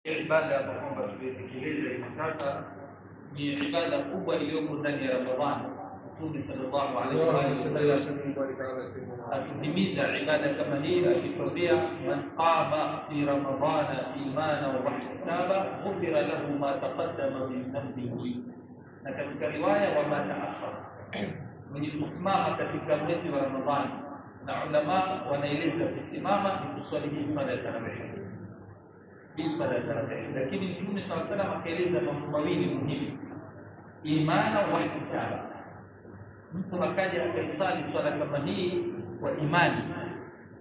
Ibada ambayo tumetekeleza hivi sasa ni ibada kubwa iliyoko ndani ya Ramadhani. Mtume sallallahu alaihi wasallam atuhimiza ibada kama hii akitwambia, man qama fi ramadhana imana wa ihtisaba ghufira lahu ma taqaddama min dhanbihi. Na katika riwaya wa ma ta'akhkhara, mwenye kusimama katika mwezi wa Ramadhani, na ulama wanaeleza kusimama ni kuswali hii swala ya tarawih. Lakini Mtume sallallahu alaihi wasallam akaeleza mambo mawili muhimu: imana wa ihtisaba. Mtu akaja akaisali swala kama hii kwa imani,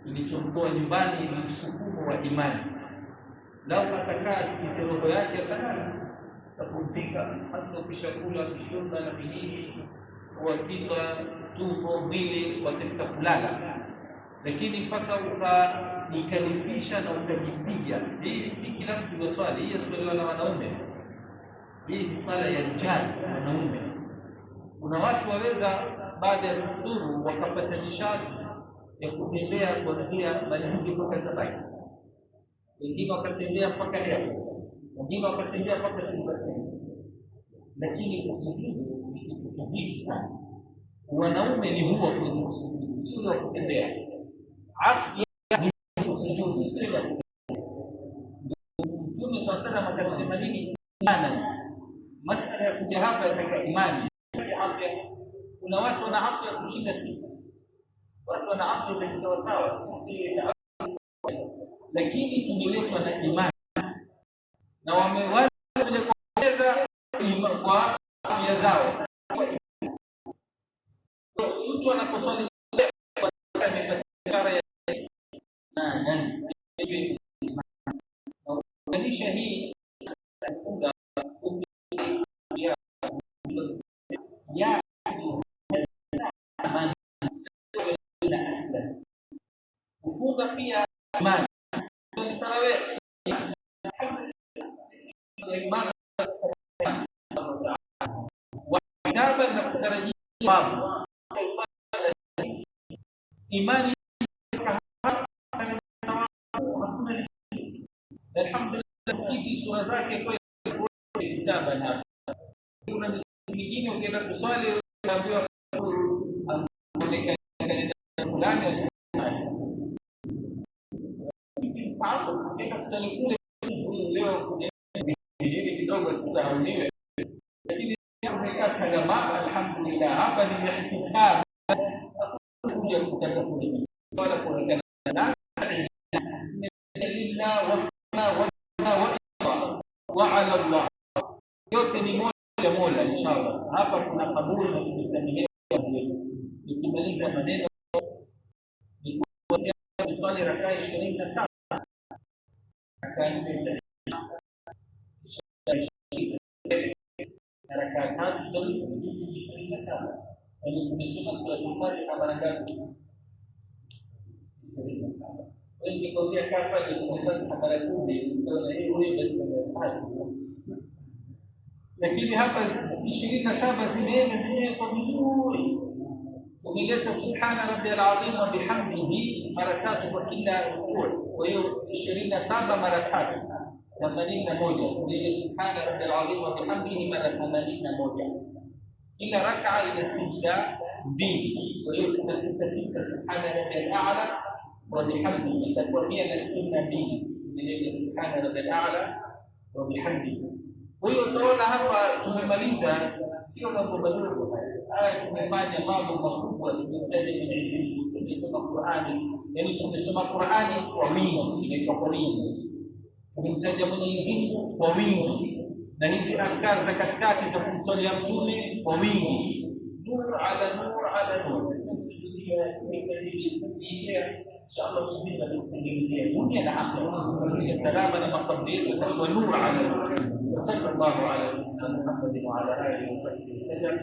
ilichomtoa nyumbani ni msukumo wa imani. Lau atakaa sikize roho yake atapumzika, hasa ukishakula kishurba na vinini, uhakika tumbo mwili watafuta kulala. Lakini mpaka ukanikalifisha na ukajipiga, hii si kila mtu wa swali. Hii swala la wanaume, hii ni swala ya rijali, wanaume. Kuna watu waweza baada ya kufuturu wakapata nishati ya kutembea kuanzia Malindi mpaka Zabaki, wengine wakatembea mpaka leo, wengine wakatembea mpaka Simbasini. Lakini kusujudu ni kitu kizito sana. Wanaume ni huwa kuweza kusujudu, sio wa kutembea. Afya ni kusujudu, sio ya kutembea. Mtume sallallahu alaihi wasallam akasema nini? Imani. Masala ya kuja hapa katika imani. Kuna watu wana afya ya kushinda sisi, watu wana afya za kisawasawa sisi, lakini tumeletwa na imani na wameweza kuongeza kwa afya zao. Mtu anaposwali kuonyesha hii kufunga ya amani na aslan, kufunga pia imani. Tarawih imani wa hisaba na kutarajia babu imani. Alhamdulillah, msikiti sura zake kwa hisaba na kuna nyingine ukienda kuswali unaambiwa fulani ukienda kusali kule leo kidogo sisahauliwe, lakini umekaa salama. Alhamdulillah, hapa ni ihtisab, kuja kutaka kule wala kuonekana lillah wa ala Allah, yote ni mola. Inshallah hapa kuna kaburi na tumesamehewa yetu. Nikimaliza maneno ni swali rakaa 27 rakaa 4 na rakaa 3 zote ni 27. Yaani tumesoma sura al-Fatiha mara ngapi? 27. Wengi kwambia kapa ni sura al-Fatiha mara 10, ndio hiyo basi ndio. Lakini hapa 27 zimeenda kwa vizuri. Umeleta subhana rabbiyal azim wa bihamdihi mara 3 kwa kila rukuu. Kwa hiyo 27 mara 3 81. Umeleta subhana rabbiyal azim wa bihamdihi mara 81. Kila rak'a ina sijda 2. Kwa hiyo tuna 66 subhana rabbiyal a'la wa bihamdihi, itakuwa 162. Umeleta subhana rabbiyal a'la wa bihamdihi. Kwa hiyo tunaona hapa tumemaliza, sio mambo madogo haya. Tumefanya mambo makubwa, tumemtaja Mwenyezi Mungu, tumesoma Qur'ani, yani tumesoma Qur'ani kwa wingi, inaitwa kwa wingi. Tumemtaja Mwenyezi Mungu kwa wingi, na hizi adhkar za katikati za kumswalia Mtume kwa wingi. Nur ala nur ala nur, tumsujudia, tumekadiria inshallah tuzidi kutengenezea dunia na akhera salama na maqam yetu kwa nur ala nur. وصلى الله على سيدنا محمد وعلى اله وصحبه وسلم.